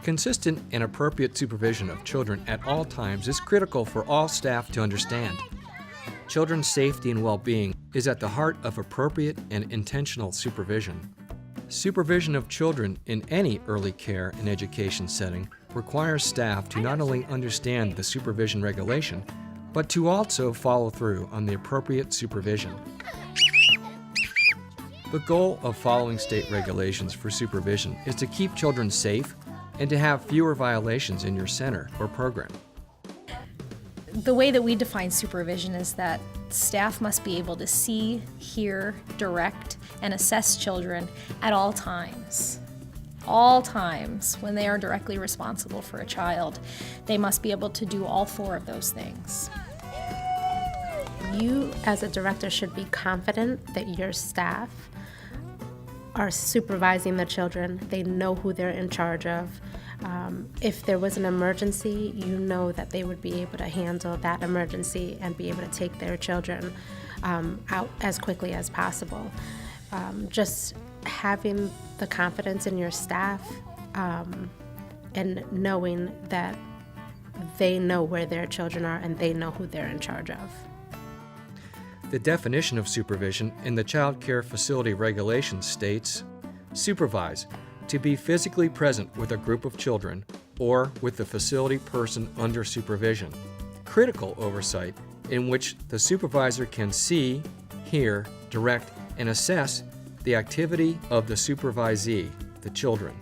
Consistent and appropriate supervision of children at all times is critical for all staff to understand. Children's safety and well-being is at the heart of appropriate and intentional supervision. Supervision of children in any early care and education setting requires staff to not only understand the supervision regulation, but to also follow through on the appropriate supervision. The goal of following state regulations for supervision is to keep children safe and to have fewer violations in your center or program. The way that we define supervision is that staff must be able to see, hear, direct, and assess children at all times. All times when they are directly responsible for a child. They must be able to do all four of those things. You, as a director, should be confident that your staff are supervising the children. They know who they're in charge of. If there was an emergency, you know that they would be able to handle that emergency and be able to take their children out as quickly as possible. Just having the confidence in your staff and knowing that they know where their children are and they know who they're in charge of. The definition of supervision in the Child Care Facility Regulations states, supervise, to be physically present with a group of children or with the facility person under supervision. Critical oversight in which the supervisor can see, hear, direct, and assess the activity of the supervisee, the children.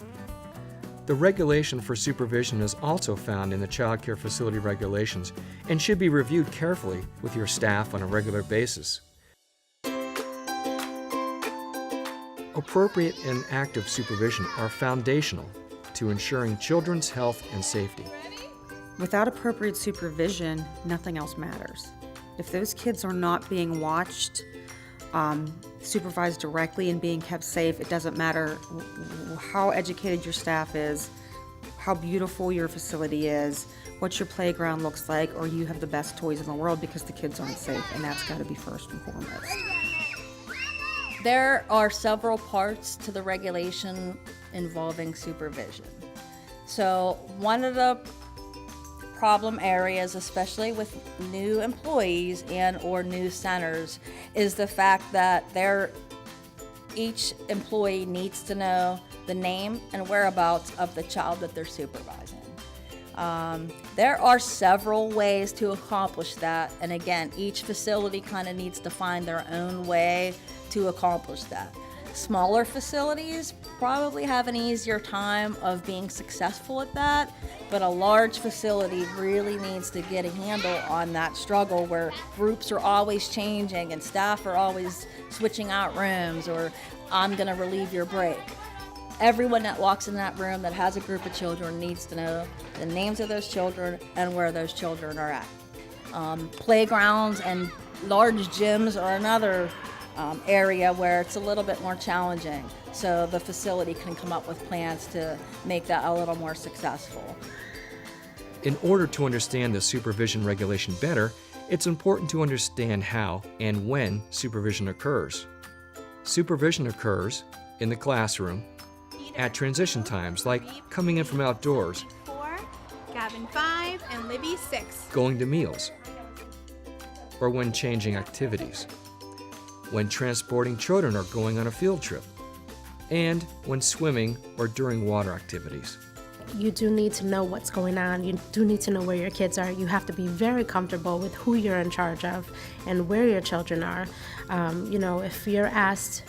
The regulation for supervision is also found in the Child Care Facility Regulations and should be reviewed carefully with your staff on a regular basis. Appropriate and active supervision are foundational to ensuring children's health and safety. Without appropriate supervision, nothing else matters. If those kids are not being watched, supervised directly and being kept safe, it doesn't matter how educated your staff is, how beautiful your facility is, what your playground looks like, or you have the best toys in the world, because the kids aren't safe, and that's got to be first and foremost. There are several parts to the regulation involving supervision. So one of the problem areas, especially with new employees and or new centers, is the fact that each employee needs to know the name and whereabouts of the child that they're supervising. There are several ways to accomplish that, and again, each facility kind of needs to find their own way to accomplish that. Smaller facilities probably have an easier time of being successful at that, but a large facility really needs to get a handle on that struggle where groups are always changing and staff are always switching out rooms, or I'm gonna relieve your break. Everyone that walks in that room that has a group of children needs to know the names of those children and where those children are at. Playgrounds and large gyms are another area where it's a little bit more challenging, so the facility can come up with plans to make that a little more successful. In order to understand the supervision regulation better, it's important to understand how and when supervision occurs. Supervision occurs in the classroom, at transition times like coming in from outdoors, 4, Gavin 5, and Libby 6. Going to meals, or when changing activities, when transporting children or going on a field trip, and when swimming or during water activities. You do need to know what's going on. You do need to know where your kids are. You have to be very comfortable with who you're in charge of and where your children are. If you're asked,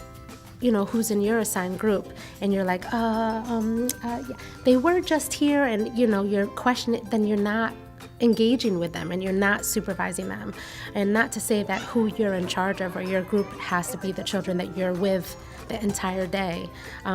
who's in your assigned group, and you're like, yeah, they were just here, and you're questioning, then you're not engaging with them and you're not supervising them. And not to say that who you're in charge of or your group has to be the children that you're with the entire day.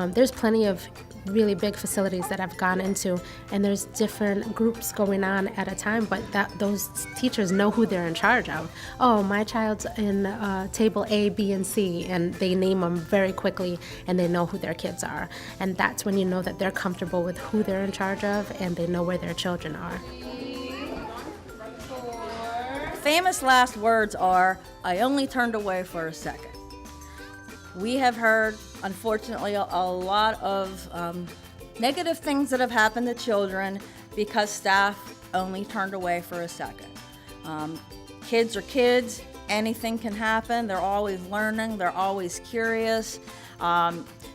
There's plenty of really big facilities that I've gone into, and there's different groups going on at a time, but those teachers know who they're in charge of. Oh, my child's in table A, B, and C, and they name them very quickly, and they know who their kids are. And that's when you know that they're comfortable with who they're in charge of, and they know where their children are. Famous last words are, "I only turned away for a second." We have heard, unfortunately, a lot of negative things that have happened to children because staff only turned away for a second. Kids are kids, anything can happen. They're always learning, they're always curious.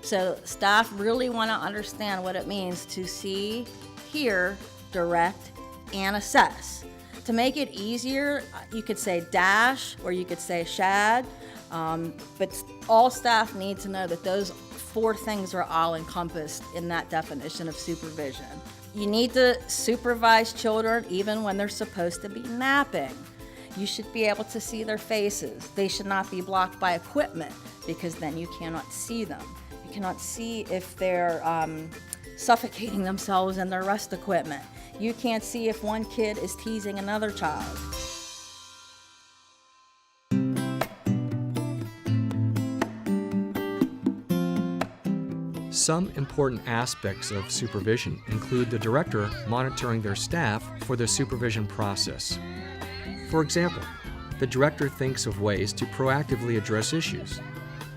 So staff really want to understand what it means to see, hear, direct, and assess. To make it easier, you could say dash or you could say shad, but all staff need to know that those 4 things are all encompassed in that definition of supervision. You need to supervise children even when they're supposed to be napping. You should be able to see their faces. They should not be blocked by equipment because then you cannot see them. You cannot see if they're suffocating themselves in their rest equipment. You can't see if one kid is teasing another child. Some important aspects of supervision include the director monitoring their staff for the supervision process. For example, the director thinks of ways to proactively address issues.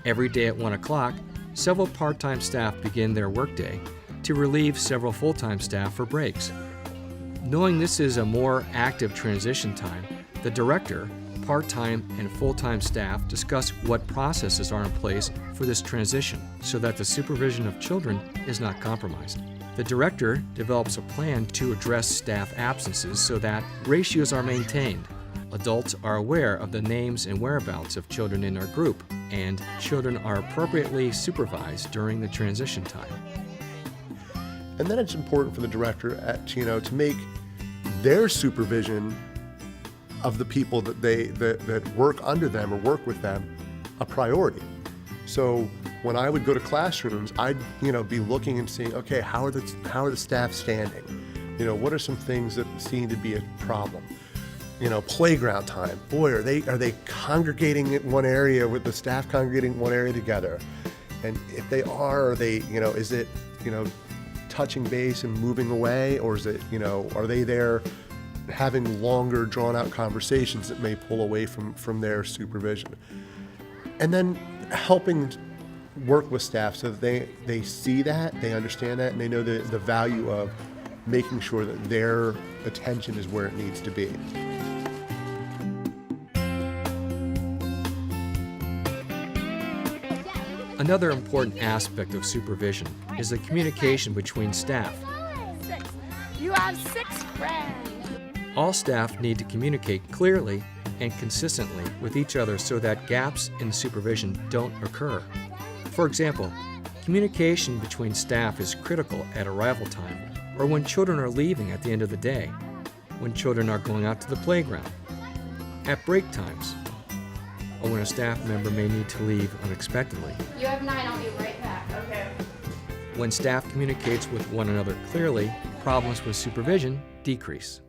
Every day at 1 o'clock, several part-time staff begin their workday to relieve several full-time staff for breaks. Knowing this is a more active transition time, the director, part-time and full-time staff discuss what processes are in place for this transition so that the supervision of children is not compromised. The director develops a plan to address staff absences so that ratios are maintained. Adults are aware of the names and whereabouts of children in their group, and children are appropriately supervised during the transition time. And then it's important for the director to make their supervision of the people that work under them or work with them a priority. So when I would go to classrooms, I'd be looking and seeing, okay, how are the staff standing? What are some things that seem to be a problem? Playground time. Boy, are they congregating in one area with the staff congregating in one area together? And if they are they, is it, touching base and moving away, or is it, are they there having longer drawn out conversations that may pull away from their supervision? And then helping work with staff so that they see that, they understand that, and they know the value of making sure that their attention is where it needs to be. Another important aspect of supervision is the communication between staff. You have 6 friends. All staff need to communicate clearly and consistently with each other so that gaps in supervision don't occur. For example, communication between staff is critical at arrival time or when children are leaving at the end of the day, when children are going out to the playground, at break times, or when a staff member may need to leave unexpectedly. You have 9, I'll be right back. Okay. When staff communicates with one another clearly, problems with supervision decrease.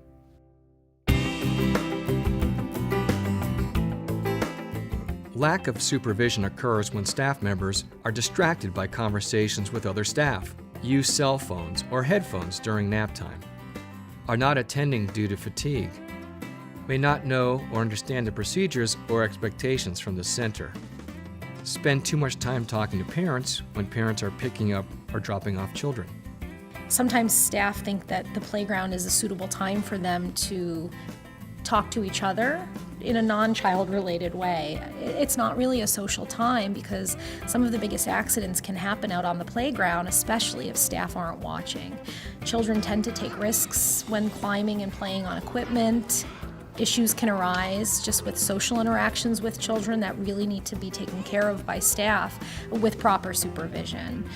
Lack of supervision occurs when staff members are distracted by conversations with other staff, use cell phones or headphones during nap time, are not attending due to fatigue, may not know or understand the procedures or expectations from the center, spend too much time talking to parents when parents are picking up or dropping off children. Sometimes staff think that the playground is a suitable time for them to talk to each other in a non-child related way. It's not really a social time because some of the biggest accidents can happen out on the playground, especially if staff aren't watching. Children tend to take risks when climbing and playing on equipment. Issues can arise just with social interactions with children that really need to be taken care of by staff with proper supervision.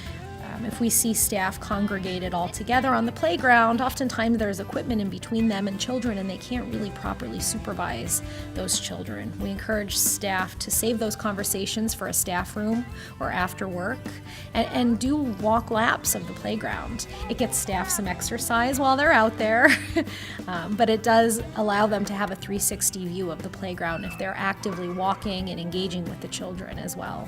If we see staff congregated all together on the playground, oftentimes there's equipment in between them and children and they can't really properly supervise those children. We encourage staff to save those conversations for a staff room or after work and do walk laps of the playground. It gets staff some exercise while they're out there, but it does allow them to have a 360 view of the playground if they're actively walking and engaging with the children as well.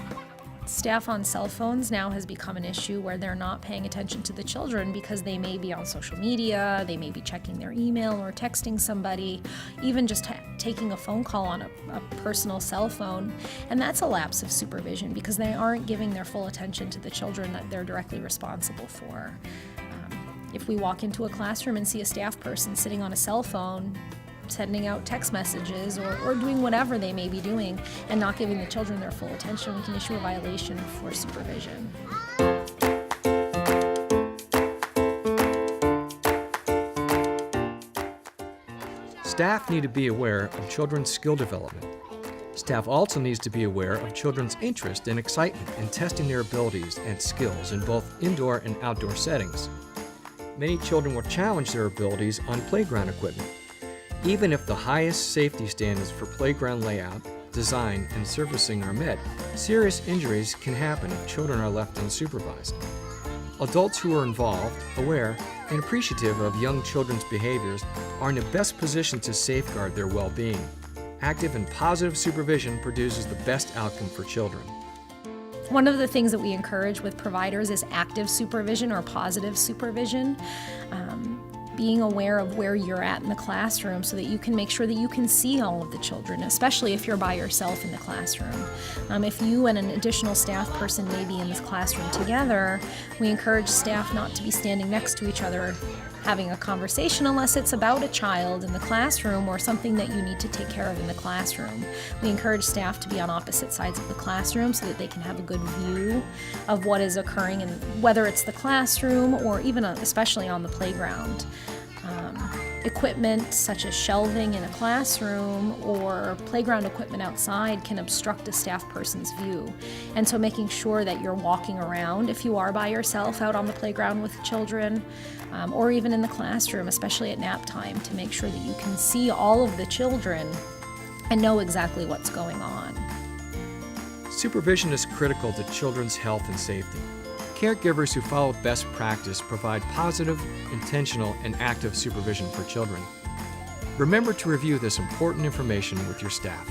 Staff on cell phones now has become an issue where they're not paying attention to the children because they may be on social media, they may be checking their email or texting somebody, even just taking a phone call on a personal cell phone. And that's a lapse of supervision because they aren't giving their full attention to the children that they're directly responsible for. If we walk into a classroom and see a staff person sitting on a cell phone, sending out text messages or doing whatever they may be doing and not giving the children their full attention, we can issue a violation for supervision. Staff need to be aware of children's skill development. Staff also needs to be aware of children's interest and excitement in testing their abilities and skills in both indoor and outdoor settings. Many children will challenge their abilities on playground equipment. Even if the highest safety standards for playground layout, design, and surfacing are met, serious injuries can happen if children are left unsupervised. Adults who are involved, aware, and appreciative of young children's behaviors are in the best position to safeguard their well-being. Active and positive supervision produces the best outcome for children. One of the things that we encourage with providers is active supervision or positive supervision. Being aware of where you're at in the classroom so that you can make sure that you can see all of the children, especially if you're by yourself in the classroom. If you and an additional staff person may be in this classroom together, we encourage staff not to be standing next to each other having a conversation unless it's about a child in the classroom or something that you need to take care of in the classroom. We encourage staff to be on opposite sides of the classroom so that they can have a good view of what is occurring, and whether it's the classroom or even especially on the playground. Equipment such as shelving in a classroom or playground equipment outside can obstruct a staff person's view. And so making sure that you're walking around if you are by yourself out on the playground with children, or even in the classroom, especially at nap time, to make sure that you can see all of the children and know exactly what's going on. Supervision is critical to children's health and safety. Caregivers who follow best practice provide positive, intentional, and active supervision for children. Remember to review this important information with your staff.